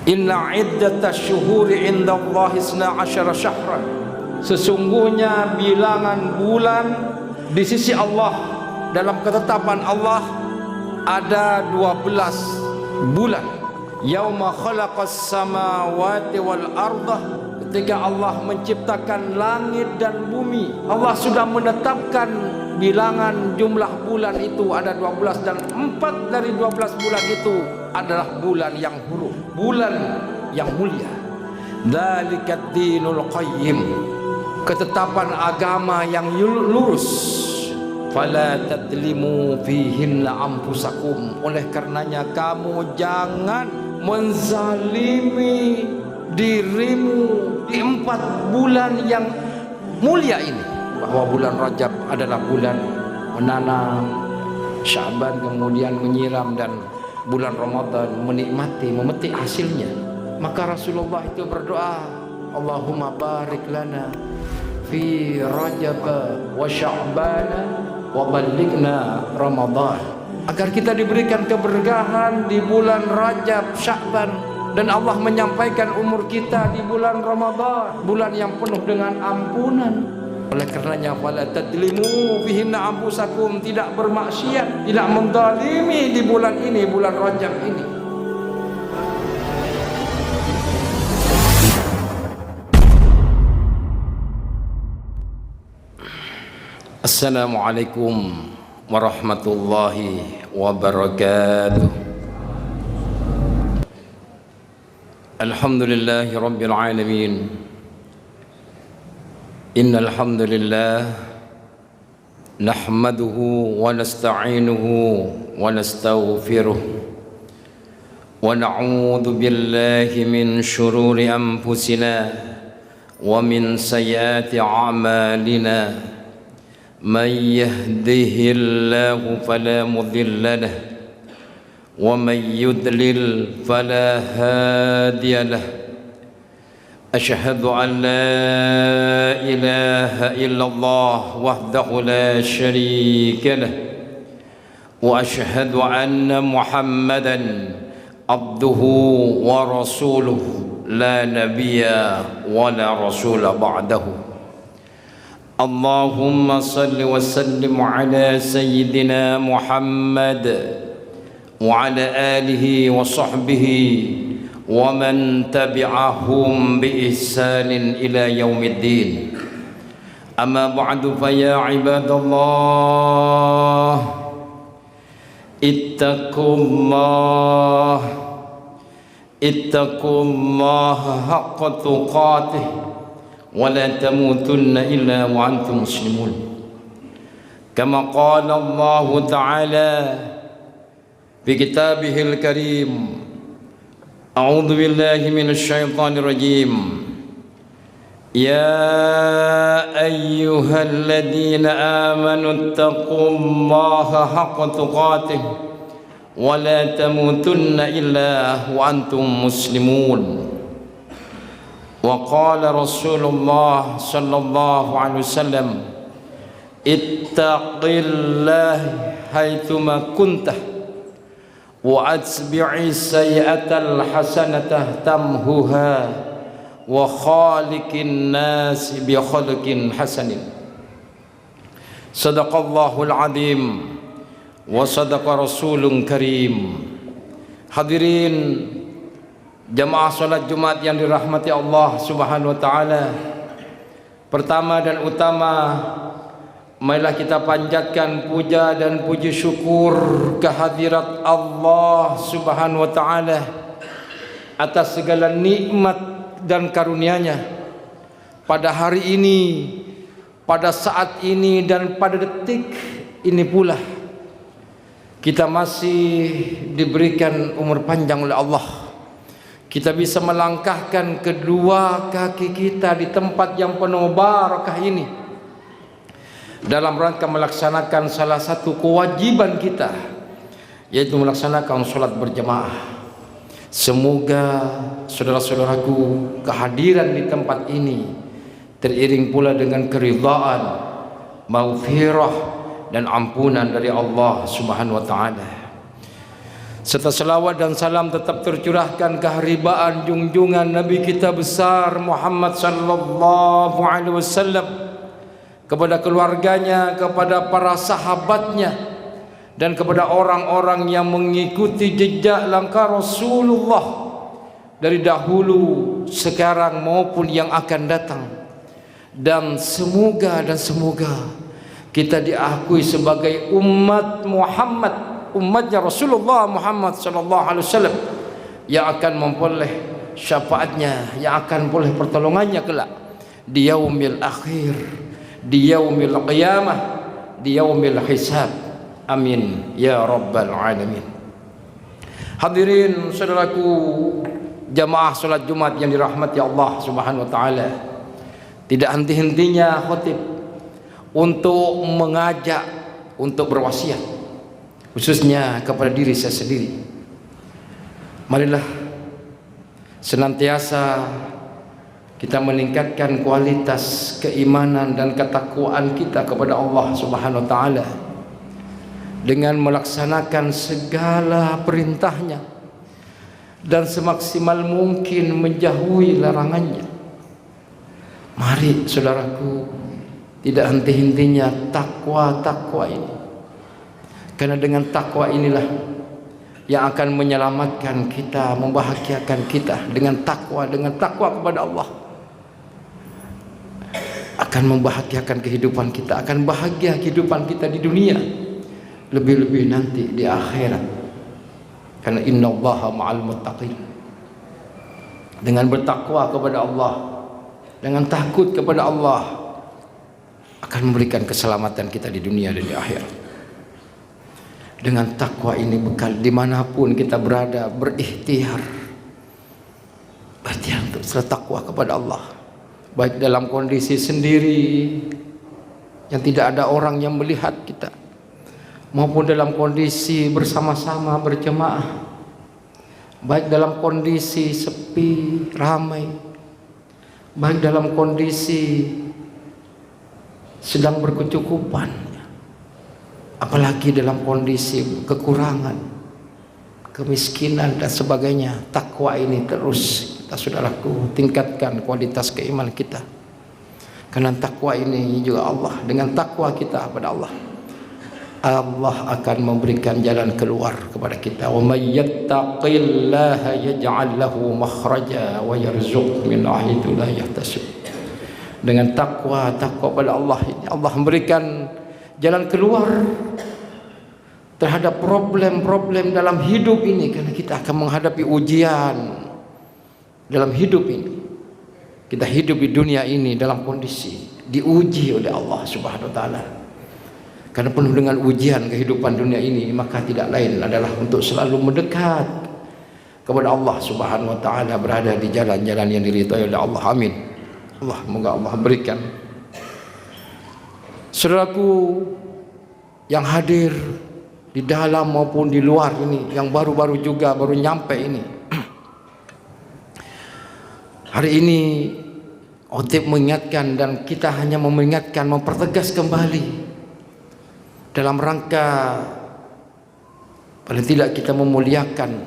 Inna iddatash syuhuri indallahi 12 syahran. Sesungguhnya bilangan bulan di sisi Allah, dalam ketetapan Allah, ada 12 bulan. Yauma khalaqas samawati wal ardah, ketika Allah menciptakan langit dan bumi, Allah sudah menetapkan bilangan jumlah bulan itu ada 12, dan 4 dari 12 bulan itu adalah bulan yang huruf, bulan yang mulia. Dzalikat dinul qayyim, ketetapan agama yang lurus. Fala tadlimu fihinna anfusakum, oleh karenanya kamu jangan menzalimi dirimu di 4 bulan yang mulia ini. Bahwa bulan Rajab adalah bulan menanam, Sya'ban kemudian menyiram, dan bulan Ramadan menikmati, memetik hasilnya. Maka Rasulullah itu berdoa, Allahumma barik lana fi Rajab wa Sya'ban wa ballighna Ramadan, agar kita diberikan keberkahan di bulan Rajab, Sya'ban, dan Allah menyampaikan umur kita di bulan Ramadan, bulan yang penuh dengan ampunan. Oleh karenanya fala tadlimu fihinna anfusakum, tidak bermaksiat, tidak menzalimi di bulan ini, bulan Rajab ini. Assalamualaikum warahmatullahi wabarakatuh. Alhamdulillahi rabbil alamin. Innal hamdalillah nahmaduhu wa nasta'inuhu wa nastaghfiruh wa na'udzu billahi min shururi anfusina wa min sayyiati a'malina. Man yahdihillahu fala mudilla lahu wa man yudlil fala hadiya lahu. أشهد أن لا إله إلا الله وحده لا شريك له وأشهد أن محمدا عبده ورسوله لا نبي ولا رسول بعده. اللهم صل وسلم على سيدنا محمد وعلى آله وصحبه ومن تبعهم بإحسان إلى يوم الدين. أما بعد فيا عباد الله اتقوا الله حق تقاته ولا تموتن إلا وأنتم مسلمون. كما قال الله تعالى في كتابه الكريم: أعوذ بالله من الشيطان الرجيم. يا أيها الذين آمنوا اتقوا الله حق تقاته ولا تموتن إلا وأنتم مسلمون. وقال رسول الله صلى الله عليه وسلم: اتق الله حيثما كنت وأتبع السيئة الحسنة تمحها وخالق الناس بخلق حسن. صدق الله العظيم وصدق رسول كريم. Hadirin jamaah salat Jumat yang dirahmati Allah Subhanahu wa taala. Pertama dan utama, marilah kita panjatkan puja dan puji syukur kehadirat Allah Subhanahu wa taala atas segala nikmat dan karunia-Nya. Pada hari ini, pada saat ini, dan pada detik ini pula kita masih diberikan umur panjang oleh Allah. Kita bisa melangkahkan kedua kaki kita di tempat yang penuh barakah ini dalam rangka melaksanakan salah satu kewajiban kita, yaitu melaksanakan sholat berjamaah. Semoga saudara-saudaraku, kehadiran di tempat ini teriring pula dengan keridhaan, maghfirah dan ampunan dari Allah Subhanahu wa taala. serta selawat dan salam tetap tercurahkan keharibaan junjungan Nabi kita besar Muhammad sallallahu alaihi wasallam, kepada keluarganya, kepada para sahabatnya, dan kepada orang-orang yang mengikuti jejak langkah Rasulullah dari dahulu, sekarang maupun yang akan datang. Dan semoga kita diakui sebagai umat Muhammad, umatnya Rasulullah Muhammad sallallahu alaihi wasallam, yang akan memperoleh syafaatnya, yang akan memperoleh pertolongannya kelak di yaumil akhir, di yaumil qiyamah, di yaumil hisab. Amin ya rabbal alamin. Hadirin saudaraku jamaah salat Jumat yang dirahmati Allah Subhanahu wa taala, tidak henti-hentinya khatib untuk mengajak, untuk berwasiat, khususnya kepada diri saya sendiri. Marilah senantiasa kita meningkatkan kualitas keimanan dan ketakwaan kita kepada Allah Subhanahu wa taala dengan melaksanakan segala perintahnya dan semaksimal mungkin menjauhi larangannya. Mari saudaraku, tidak henti-hentinya takwa ini, karena dengan takwa inilah yang akan menyelamatkan kita, membahagiakan kita. Dengan takwa kepada Allah akan membahagiakan kehidupan kita, akan bahagia kehidupan kita di dunia, lebih-lebih nanti di akhirat. Karena innallaha ma'al muttaqin. Dengan bertakwa kepada Allah, dengan takut kepada Allah, akan memberikan keselamatan kita di dunia dan di akhirat. Dengan takwa ini bekal dimanapun kita berada, berikhtiar untuk selalu takwa kepada Allah, baik dalam kondisi sendiri yang tidak ada orang yang melihat kita, maupun dalam kondisi bersama-sama berjemaah, baik dalam kondisi sepi, ramai, baik dalam kondisi sedang berkecukupan, apalagi dalam kondisi kekurangan, kemiskinan dan sebagainya. Takwa ini terus kita, saudaraku, tingkatkan kualitas keimanan kita. Karena takwa ini juga Allah, dengan takwa kita kepada Allah, Allah akan memberikan jalan keluar kepada kita. Wa may yattaqillaha yaj'al lahu makhraja wa yarzuqhu min haitsu la yahtasib. Dengan takwa pada Allah ini, Allah memberikan jalan keluar terhadap problem-problem dalam hidup ini, karena kita akan menghadapi ujian dalam hidup ini. Kita hidup di dunia ini dalam kondisi diuji oleh Allah Subhanahu wa taala. Karena penuh dengan ujian kehidupan dunia ini, maka tidak lain adalah untuk selalu mendekat kepada Allah Subhanahu wa taala, berada di jalan-jalan yang diridhai oleh Allah. Amin. Allah, semoga Allah berikan. Saudaraku yang hadir di dalam maupun di luar ini, yang baru-baru juga baru nyampe ini, hari ini Khotib mengingatkan, dan kita hanya mengingatkan, mempertegas kembali dalam rangka paling tidak kita memuliakan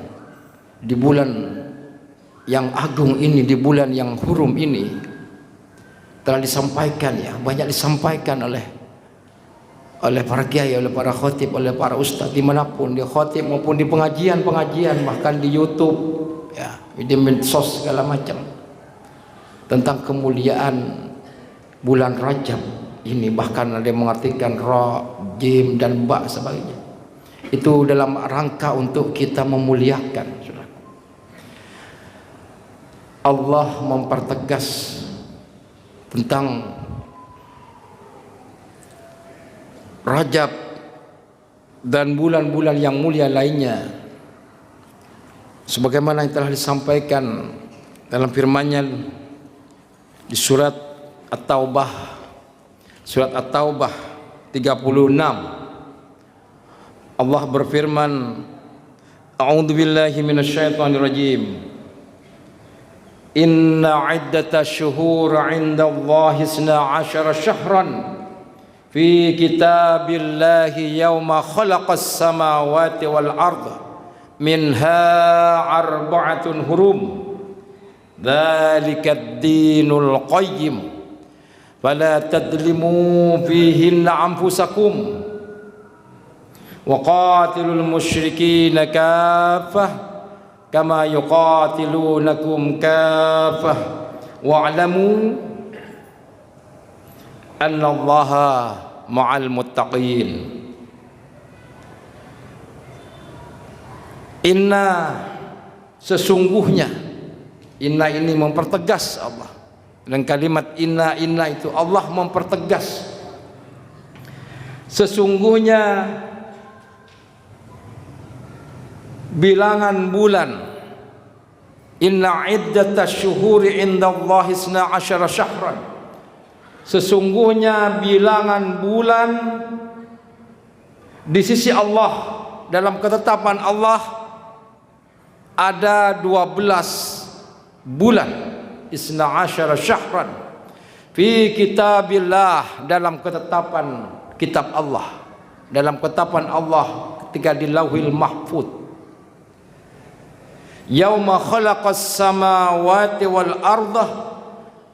di bulan yang agung ini, di bulan yang hurum ini. Telah disampaikan, ya, banyak disampaikan oleh para kiai, oleh para khotib, oleh para ustaz, dimanapun di khotib maupun di pengajian, bahkan di YouTube, ya, di medsos segala macam, tentang kemuliaan bulan Rajab ini. Bahkan ada yang mengartikan ra, jim dan ba sebagainya. Itu dalam rangka untuk kita memuliakan, saudara. Allah mempertegas tentang Rajab dan bulan-bulan yang mulia lainnya, sebagaimana yang telah disampaikan dalam firman-Nya di surat At-Taubah, surat At-Taubah 36. Allah berfirman, A'udzubillahi minasyaitonirrajim. Inna iddata syuhur 'indallahi 12 syahran fi kitabillahi yawma khalaqas samawati wal arda minha arba'atun hurum dzalikad dinul qayyim fala tadlimu fihinna anfusakum wa qatilul musyrikina kaffah kama yuqatilunakum kaffah wa'lamu annallaha ma'al muttaqin. Inna, sesungguhnya, inna ini mempertegas Allah. Dan kalimat inna itu Allah mempertegas. Sesungguhnya bilangan bulan, inna iddatasy syuhuri indallahi 12 syahran. Sesungguhnya bilangan bulan di sisi Allah, dalam ketetapan Allah ada 12 bulan, 12 syahran fi kitabillah, dalam ketetapan kitab Allah, dalam ketetapan Allah ketika di Lauhil Mahfuz. Yauma khalaqas samawati wal arda,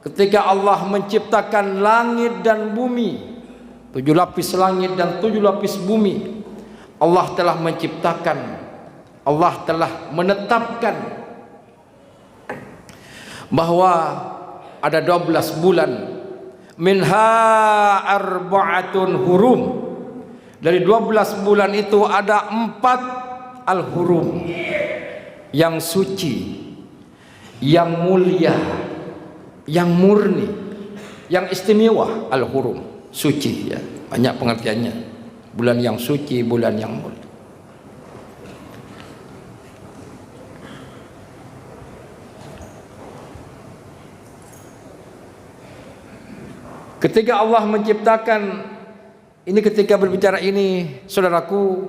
ketika Allah menciptakan langit dan bumi, 7 lapis langit dan 7 lapis bumi. Allah telah menciptakan, Allah telah menetapkan bahwa ada 12 bulan. Minha arba'atun hurum, dari 12 bulan itu ada 4 al-hurum, yang suci, yang mulia, yang murni, yang istimewa. Al-hurum, suci, ya, banyak pengertiannya. Bulan yang suci, bulan yang mulia. Ketika Allah menciptakan ini, ketika berbicara ini, saudaraku,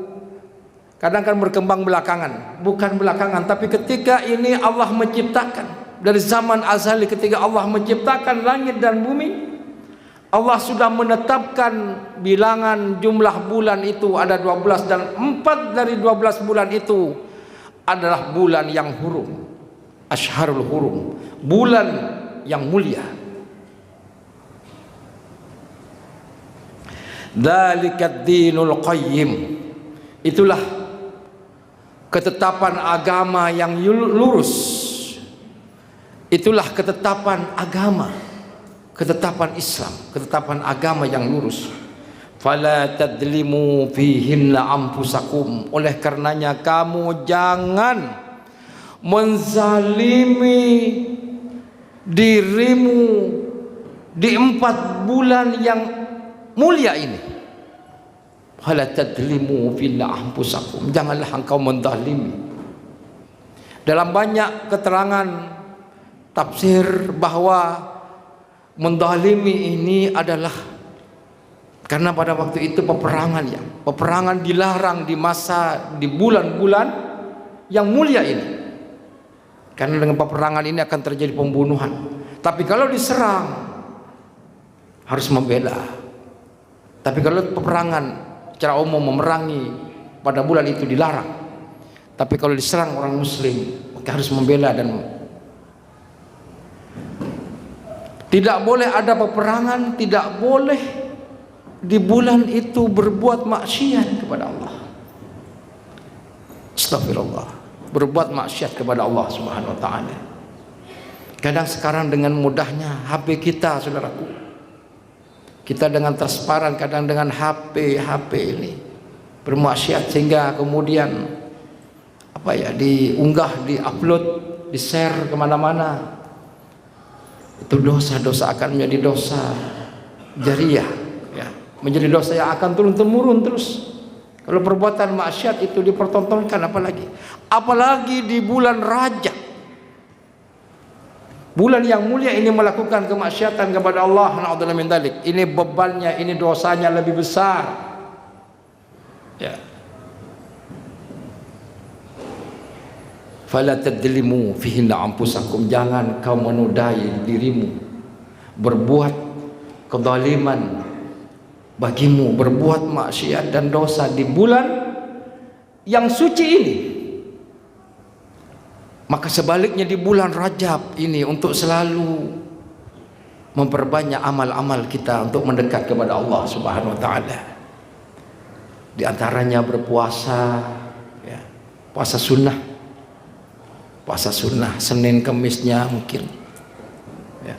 kadang kan berkembang belakangan, bukan belakangan, tapi ketika ini Allah menciptakan dari zaman azali. Ketika Allah menciptakan langit dan bumi, Allah sudah menetapkan bilangan jumlah bulan itu ada 12, dan 4 dari 12 bulan itu adalah bulan yang hurum, asyharul hurum, bulan yang mulia. Dzalikad dinul qayyim, itulah ketetapan agama yang lurus. Itulah ketetapan agama, ketetapan Islam, ketetapan agama yang lurus. Fala tadlimu fihinna anfusakum, oleh karenanya kamu jangan menzalimi dirimu di 4 bulan yang mulia ini. Fala tadlimu fihinna anfusakum, janganlah engkau menzalimi. Dalam banyak keterangan tafsir bahwa menzalimi ini adalah karena pada waktu itu peperangan dilarang di masa, di bulan-bulan yang mulia ini. Karena dengan peperangan ini akan terjadi pembunuhan. Tapi kalau diserang harus membela. Tapi kalau peperangan secara umum memerangi pada bulan itu dilarang. Tapi kalau diserang orang muslim maka harus membela. Dan tidak boleh ada peperangan, tidak boleh di bulan itu berbuat maksiat kepada Allah. Astagfirullah, berbuat maksiat kepada Allah Subhanahu wa taala. Kadang sekarang dengan mudahnya HP kita, saudaraku, kita dengan transparan, kadang dengan HP ini bermaksiat, sehingga kemudian diunggah, diupload, di-share kemana-mana. Itu dosa-dosa akan menjadi dosa jariyah, ya, menjadi dosa yang akan turun-temurun terus. Kalau perbuatan maksiat itu dipertontonkan, apalagi di bulan Rajab, bulan yang mulia ini, melakukan kemaksiatan kepada Allah, na'udzubillah min dzalik. Ini bebannya, ini dosanya lebih besar, ya. Fala tadlimu fihinna anfusakum, jangan kau menodai dirimu, berbuat kezaliman bagimu, berbuat maksiat dan dosa di bulan yang suci ini. Maka sebaliknya di bulan Rajab ini untuk selalu memperbanyak amal-amal kita untuk mendekat kepada Allah Subhanahu wa taala. Di antaranya berpuasa, ya, puasa sunnah. Puasa sunnah Senin Kemisnya mungkin. Ya.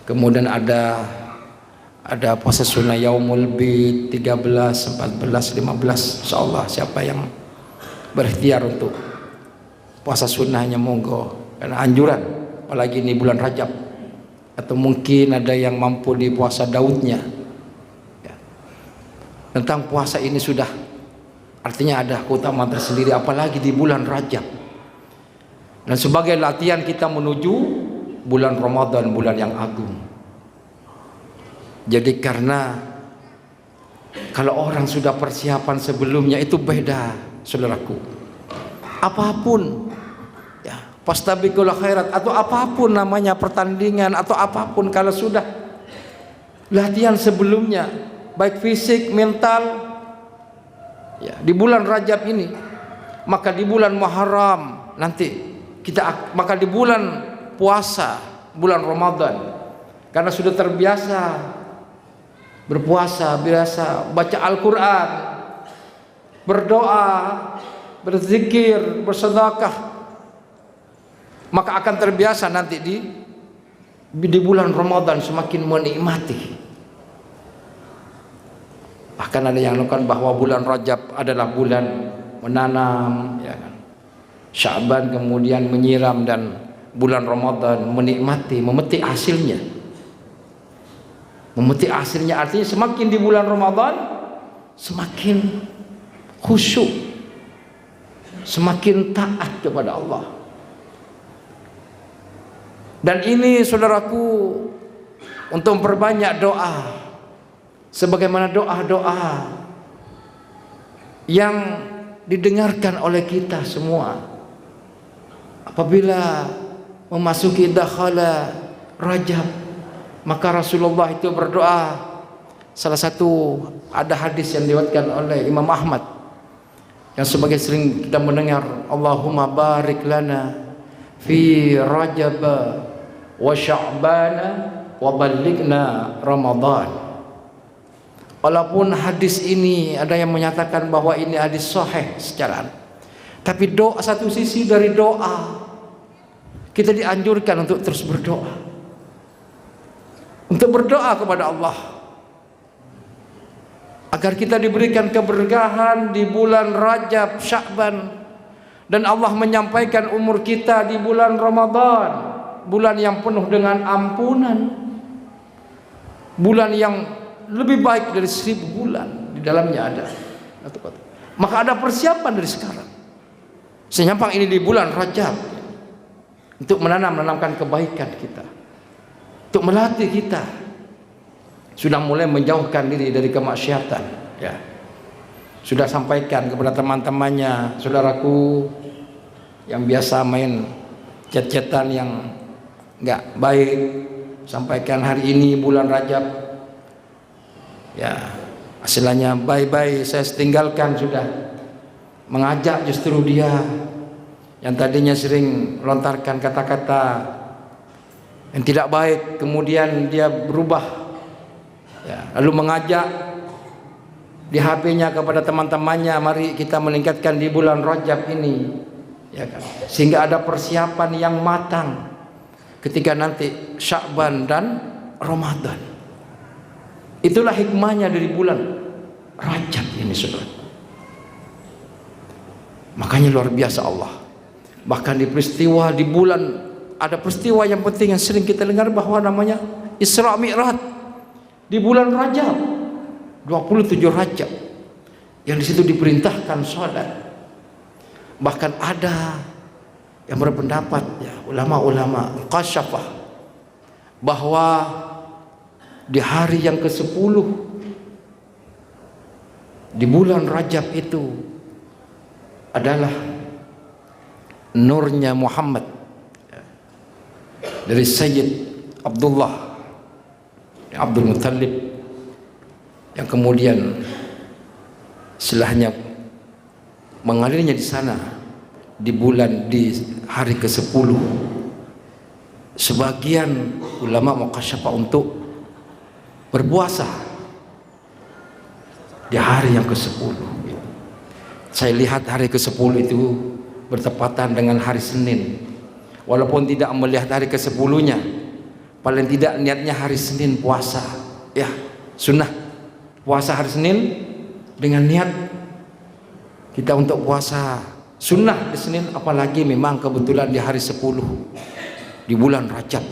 Kemudian ada puasa sunnah Yaumul Bid 13, 14, 15. Insyaallah siapa yang berikhtiar untuk puasa sunnahnya monggo, karena anjuran apalagi ini bulan Rajab. Atau mungkin ada yang mampu di puasa Daudnya ya. Tentang puasa ini sudah artinya ada keutamaan tersendiri, apalagi di bulan Rajab. Dan sebagai latihan kita menuju bulan Ramadan, bulan yang agung. Jadi karena kalau orang sudah persiapan sebelumnya itu beda, saudaraku. Apapun ya, fastabiqul khairat atau apapun namanya pertandingan atau apapun, kalau sudah latihan sebelumnya baik fisik, mental ya, di bulan Rajab ini, maka di bulan Muharram nanti maka di bulan puasa, bulan Ramadan, karena sudah terbiasa berpuasa, biasa baca Al-Quran, berdoa, berzikir, bersedekah, maka akan terbiasa nanti di bulan Ramadan semakin menikmati. Bahkan ada yang mengatakan bahwa bulan Rajab adalah bulan menanam, ya kan? Sya'ban kemudian menyiram, dan bulan Ramadan menikmati, memetik hasilnya. Memetik hasilnya artinya semakin di bulan Ramadan semakin khusyuk, semakin taat kepada Allah. Dan ini saudaraku untuk memperbanyak doa, sebagaimana doa-doa yang didengarkan oleh kita semua apabila memasuki dakhala Rajab. Maka Rasulullah itu berdoa. Salah satu ada hadis yang diriwayatkan oleh Imam Ahmad yang sebagai sering kita mendengar, Allahumma barik lana fi Rajab wa Sya'ban wa ballighna Ramadan. Walaupun hadis ini ada yang menyatakan bahwa ini hadis sahih secara, tapi doa, satu sisi dari doa kita dianjurkan untuk terus berdoa, untuk berdoa kepada Allah agar kita diberikan keberkahan di bulan Rajab, Sya'ban, dan Allah menyampaikan umur kita di bulan Ramadan, bulan yang penuh dengan ampunan, bulan yang lebih baik dari 1000 bulan. Di dalamnya ada. Maka ada persiapan dari sekarang. Senyampang ini di bulan Rajab untuk menanamkan kebaikan kita, untuk melatih kita sudah mulai menjauhkan diri dari kemaksiatan ya. Sudah sampaikan kepada teman-temannya, saudaraku yang biasa main chat-chatan yang enggak baik, sampaikan hari ini bulan Rajab ya, hasilnya bye-bye, saya tinggalkan sudah. Mengajak justru dia yang tadinya sering melontarkan kata-kata yang tidak baik, kemudian dia berubah ya, lalu mengajak di HP-nya kepada teman-temannya, mari kita meningkatkan di bulan Rajab ini ya kan? Sehingga ada persiapan yang matang ketika nanti Sya'ban dan Ramadan. Itulah hikmahnya dari bulan Rajab ini, saudara. Makanya luar biasa Allah. Bahkan di peristiwa di bulan, ada peristiwa yang penting yang sering kita dengar bahwa namanya Isra Mi'raj di bulan Rajab, 27 Rajab, yang di situ diperintahkan sholat. Bahkan ada yang berpendapat ya, ulama-ulama qasyafah, bahwa di hari yang ke-10 di bulan Rajab itu adalah nurnya Muhammad dari Sayyid Abdullah Abdul Muttalib, yang kemudian setelahnya mengalirnya di sana di hari ke-10. Sebagian ulama muqasyafah untuk berpuasa di hari yang ke-10. Saya lihat hari ke-10 itu bertepatan dengan hari Senin. Walaupun tidak melihat hari ke-10-nya, paling tidak niatnya hari Senin puasa. Ya, sunnah puasa hari Senin dengan niat kita untuk puasa sunnah di Senin, apalagi memang kebetulan di hari 10 di bulan Rajab,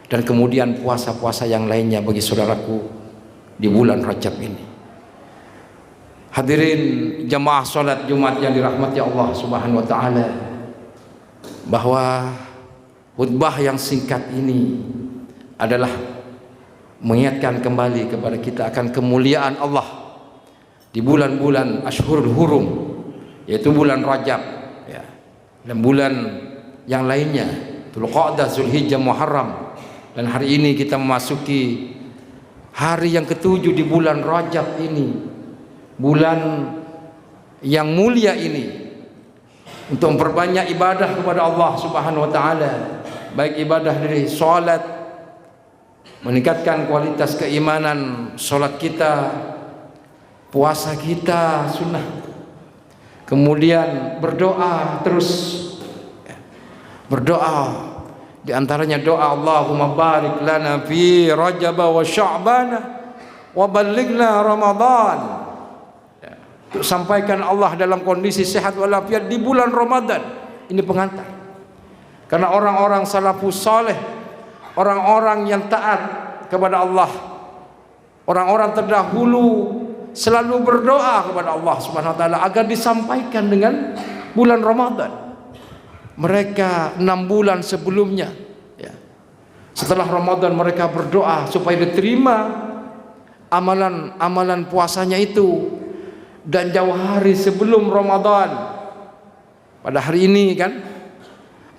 dan kemudian puasa-puasa yang lainnya bagi saudaraku di bulan Rajab ini. Hadirin jamaah salat Jumat yang dirahmati Allah Subhanahu wa taala, bahwa khutbah yang singkat ini adalah mengingatkan kembali kepada kita akan kemuliaan Allah di bulan-bulan Ashhurul Hurum, yaitu bulan Rajab ya, dan bulan yang lainnya, Dzulqa'dah, Zulhijjah, Muharram. Dan hari ini kita memasuki hari yang ke-7 di bulan Rajab ini, bulan yang mulia ini, untuk memperbanyak ibadah kepada Allah Subhanahu wa taala, baik ibadah dari salat, meningkatkan kualitas keimanan salat kita, puasa kita sunnah, kemudian berdoa terus, berdoa, di antaranya doa Allahumma barik lana fi Rajab wa Sya'ban wa ballighna Ramadan, untuk sampaikan Allah dalam kondisi sehat walafiat di bulan Ramadan. Ini pengantar, karena orang-orang salafus saleh, orang-orang yang taat kepada Allah, orang-orang terdahulu selalu berdoa kepada Allah Subhanahu wa taala agar disampaikan dengan bulan Ramadan. Mereka 6 bulan sebelumnya ya, setelah Ramadan mereka berdoa supaya diterima amalan-amalan puasanya itu. Dan jauh hari sebelum Ramadan, pada hari ini kan,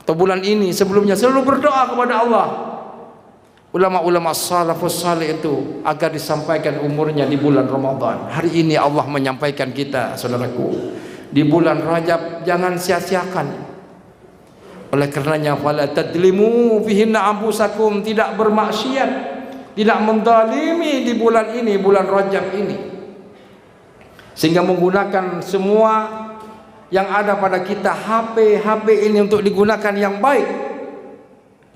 atau bulan ini sebelumnya, selalu berdoa kepada Allah ulama-ulama salafus saleh itu agar disampaikan umurnya di bulan Ramadan. Hari ini Allah menyampaikan kita, saudaraku, di bulan Rajab. Jangan sia-siakan. Oleh karenanya fala tadlimu fihinna anfusakum, tidak bermaksiat, tidak menzalimi di bulan ini, bulan Rajab ini, sehingga menggunakan semua yang ada pada kita, HP ini untuk digunakan yang baik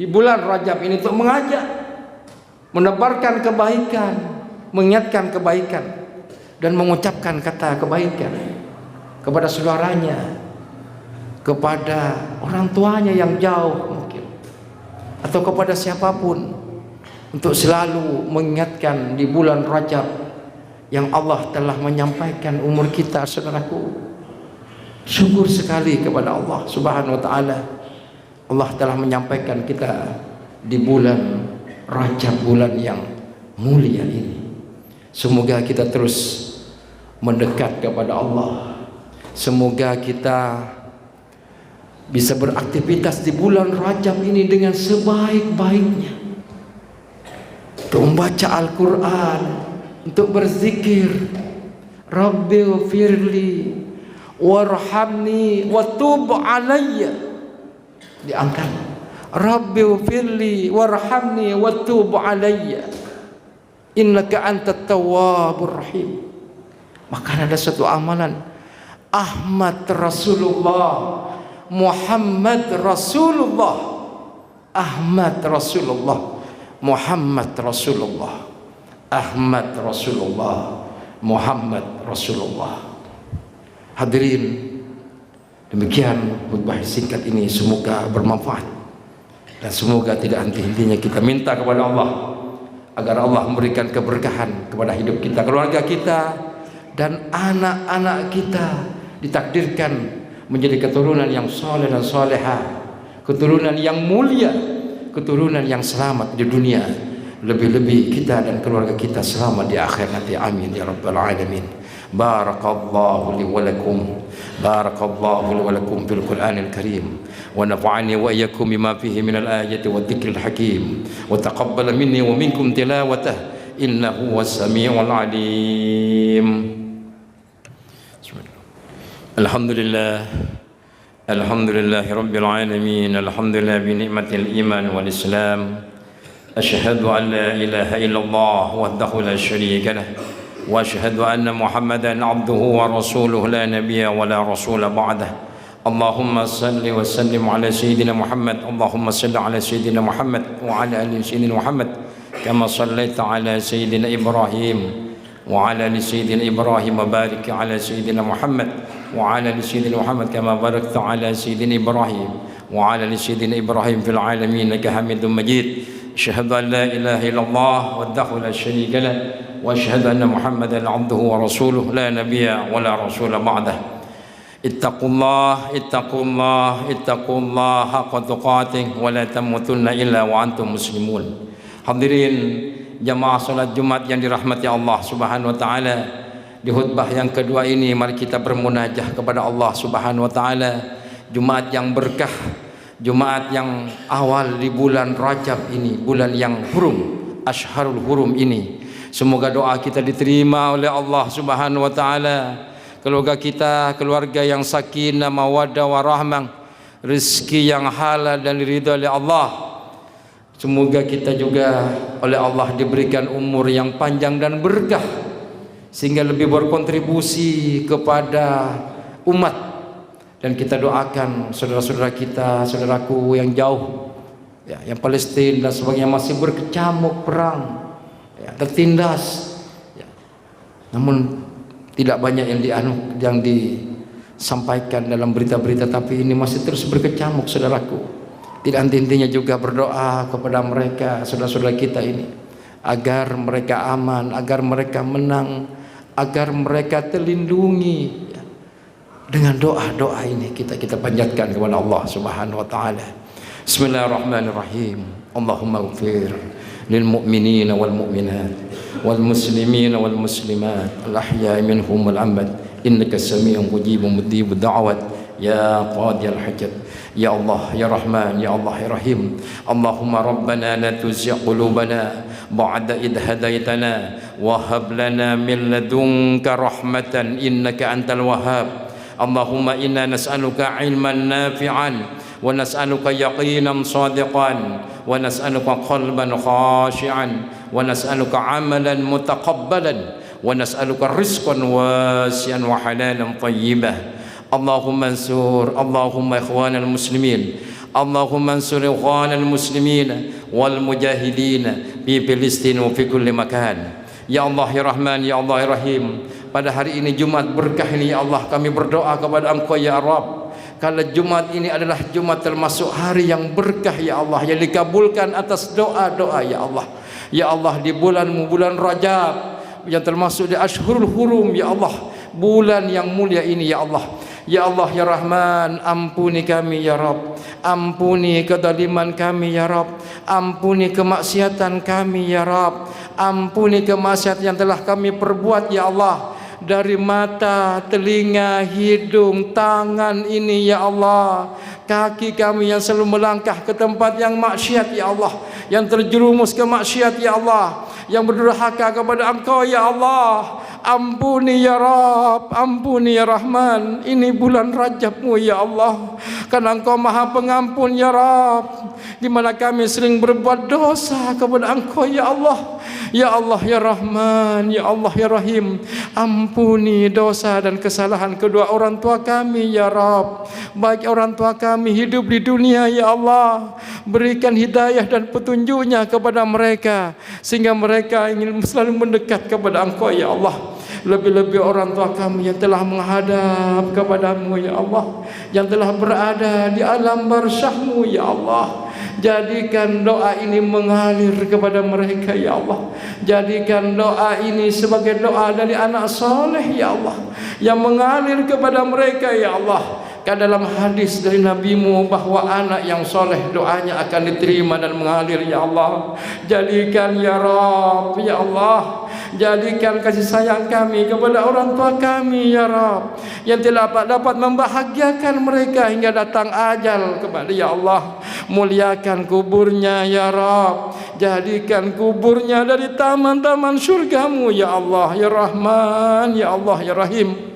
di bulan Rajab ini, untuk mengajak, menebarkan kebaikan, mengingatkan kebaikan, dan mengucapkan kata kebaikan kepada saudaranya, kepada orang tuanya yang jauh mungkin, atau kepada siapapun, untuk selalu mengingatkan di bulan Rajab yang Allah telah menyampaikan umur kita, saudaraku. Syukur sekali kepada Allah Subhanahu wa taala, Allah telah menyampaikan kita di bulan Rajab, bulan yang mulia ini. Semoga kita terus mendekat kepada Allah. Semoga kita bisa beraktivitas di bulan Rajab ini dengan sebaik-baiknya, untuk membaca Al-Quran, untuk berzikir, Rabbighfirli warhamni wa tub alayya, diangkat, Rabbighfirli warhamni wa tub alayya innaka antat tawwabur rahim. Maka ada satu amalan, Ahmad Rasulullah, Muhammad Rasulullah, Ahmad Rasulullah, Muhammad Rasulullah, Ahmad Rasulullah, Muhammad Rasulullah. Hadirin, demikian khutbah singkat ini, semoga bermanfaat dan semoga tidak henti-hentinya kita minta kepada Allah agar Allah memberikan keberkahan kepada hidup kita, keluarga kita, dan anak-anak kita ditakdirkan menjadi keturunan yang soleh dan solehah, keturunan yang mulia, keturunan yang selamat di dunia, lebih-lebih kita dan keluarga kita selamat di akhir nanti. Amin ya rabbal alamin. Barakallahu li wa lakum, barakallahu li wa lakum fil Qur'anil Karim, wa nafa'ani wa iyyakum bima fihi minal ayati wadh-dhikril hakim, wa taqabbal minni wa minkum tilawatah innahu was-sami'ul alim. Alhamdulillah Alhamdulillahi Rabbil Alamin. Alhamdulillah bi ni'matil iman wal Islam. Asyhadu an la ilaha illallah wahdahu la syarika lah. Wa asyhadu anna Muhammadan abduhu wa rasuluhu la nabiyya wa la rasula ba'dah. Allahumma salli wa sallim ala sayyidina Muhammad. Allahumma salli ala sayyidina Muhammad wa ala ali sayyidina Muhammad kama sallaita ala sayyidina Ibrahim وعلى سيدنا إبراهيم وبارك على سيدنا محمد وعلى سيدنا محمد كما باركت على سيدنا إبراهيم وعلى سيدنا إبراهيم في العالمين إنك حميد مجيد أشهد أن لا إله إلا الله وحده لا شريك له وأشهد أن محمدا عبده ورسوله لا نبي ولا رسول بعده اتقوا الله اتقوا الله اتقوا الله حق تقاته ولا تموتن إلا وأنتم مسلمون. Hadirin jamaah salat Jumat yang dirahmati Allah Subhanahu wa taala, di khutbah yang kedua ini mari kita bermunajah kepada Allah Subhanahu wa taala. Jumat yang berkah, Jumat yang awal di bulan Rajab ini, bulan yang hurum, Ashharul Hurum ini. Semoga doa kita diterima oleh Allah Subhanahu wa taala. Keluarga kita keluarga yang sakinah, mawaddah, warahmah, rezeki yang halal dan diridhai oleh Allah. Semoga kita juga oleh Allah diberikan umur yang panjang dan berkah sehingga lebih berkontribusi kepada umat. Dan kita doakan saudara-saudara kita, saudaraku yang jauh, ya, yang Palestina dan sebagainya masih berkecamuk perang, ya, tertindas, ya. Namun tidak banyak yang disampaikan dalam berita-berita, tapi ini masih terus berkecamuk, saudaraku. Tidak henti-hentinya juga berdoa kepada mereka, saudara-saudara kita ini, agar mereka aman, agar mereka menang, agar mereka terlindungi. Dengan doa-doa ini kita panjatkan kepada Allah Subhanahu wa taala. Bismillahirrahmanirrahim. Allahumma ighfir lil mu'minina wal mu'minat wal muslimina wal muslimat al ahya'i minhum wal amwat innaka sami'un mujibud da'wat ya qadiyal hajat. Ya Allah, Ya Rahman, Ya Allah, Ya Rahim. Allahumma Rabbana la tuzigh qulubana ba'da idh hadaitana wa hab lana min ladunka rahmatan innaka antal wahhab. Allahumma inna nas'aluka ilman nafi'an wa nas'aluka yaqinan sadiqan wa nas'aluka qalban khashi'an wa nas'aluka amalan mutaqabbalan wa nas'aluka rizqan wasi'an wa halalan thayyibah. Allahumma ansur Allahumma ikhwanal muslimin, Allahumma ansur ikhwanal muslimin wal mujahidin fi Filistin wa fi kulli makan. Ya Allah, Ya Rahman, Ya Allah, Ya Rahim. Pada hari ini Jumat berkah ini, Ya Allah, kami berdoa kepada Engkau, Ya Rabb. Kalau Jumat ini adalah Jumat termasuk hari yang berkah, Ya Allah, yang dikabulkan atas doa-doa, Ya Allah. Ya Allah, di bulanmu, bulan Rajab, yang termasuk di Ashhurul Hurum, Ya Allah, bulan yang mulia ini, Ya Allah. Ya Allah, Ya Rahman, ampuni kami, Ya Rabb. Ampuni kezaliman kami, Ya Rabb. Ampuni kemaksiatan kami, Ya Rabb. Ampuni kemaksiatan yang telah kami perbuat, Ya Allah. Dari mata, telinga, hidung, tangan ini, Ya Allah. Kaki kami yang selalu melangkah ke tempat yang maksiat, Ya Allah. Yang terjerumus ke maksiat, Ya Allah. Yang berdurhaka kepada Engkau, Ya Allah. Ampuni, Ya Rabb. Ampuni, Ya Rahman. Ini bulan Rajab-Mu, Ya Allah. Karena Engkau Maha Pengampun, Ya Rabb. Di mana kami sering berbuat dosa kepada Engkau, Ya Allah. Ya Allah, Ya Rahman, Ya Allah, Ya Rahim. Ampuni dosa dan kesalahan kedua orang tua kami, Ya Rabb. Baik orang tua kami hidup di dunia, Ya Allah. Berikan hidayah dan petunjuknya kepada mereka, sehingga mereka ingin selalu mendekat kepada Engkau, Ya Allah. Lebih-lebih orang tua kami yang telah menghadap kepadamu, Ya Allah, yang telah berada di alam barzakh-Mu, Ya Allah. Jadikan doa ini mengalir kepada mereka, Ya Allah. Jadikan doa ini sebagai doa dari anak soleh, Ya Allah, yang mengalir kepada mereka, Ya Allah. Karena dalam hadis dari Nabi-Mu bahwa anak yang soleh doanya akan diterima dan mengalir, Ya Allah. Jadikan, Ya Rabb, Ya Allah, jadikan kasih sayang kami kepada orang tua kami, Ya Rabb, yang dapat membahagiakan mereka hingga datang ajal kepada, Ya Allah. Muliakan kuburnya, Ya Rabb. Jadikan kuburnya dari taman-taman surga-Mu, Ya Allah, Ya Rahman, Ya Allah, Ya Rahim.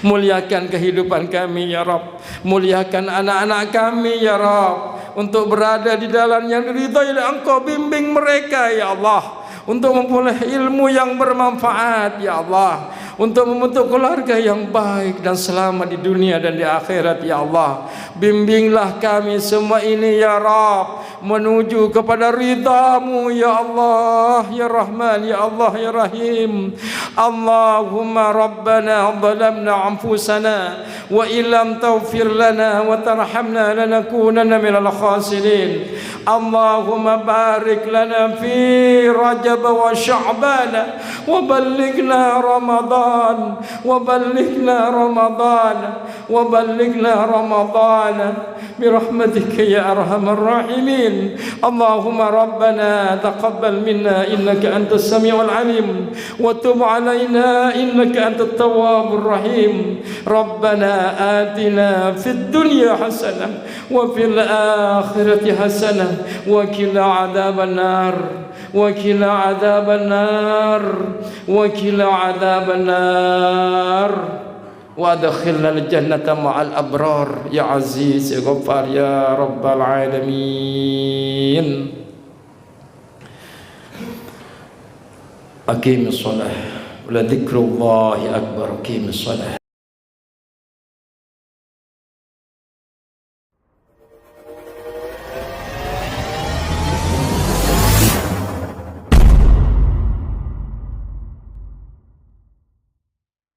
Muliakan kehidupan kami, Ya Rabb. Muliakan anak-anak kami ya Rabb, untuk berada di dalam yang diridhai oleh Engkau. Bimbing mereka ya Allah, untuk memperoleh ilmu yang bermanfaat ya Allah, untuk membentuk keluarga yang baik dan selamat di dunia dan di akhirat ya Allah. Bimbinglah kami semua ini ya Rabb, menuju kepada ridha-Mu ya Allah ya Rahman ya Allah ya Rahim. Allahumma Rabbana zalamna anfusana wa illam taghfir lana wa tarhamna lanakunanna minal khasirin. Allahumma barik lana fi Rajab wa Sya'ban wa ballighna Ramadan wa ballighna Ramadan wa ballighna Ramadan برحمتك يا أرحم الراحمين. اللهم ربنا تقبل منا إنك أنت السميع العليم وتب علينا إنك أنت التواب الرحيم. ربنا آتنا في الدنيا حسنة وفي الآخرة حسنة وقنا عذاب النار وقنا عذاب النار وقنا عذاب النار وادخلنا الجنة مع الأبرار يا عزيز يا غفار يا رب العالمين. أقيم الصلاة ولذكر الله أكبر. أقيم الصلاة.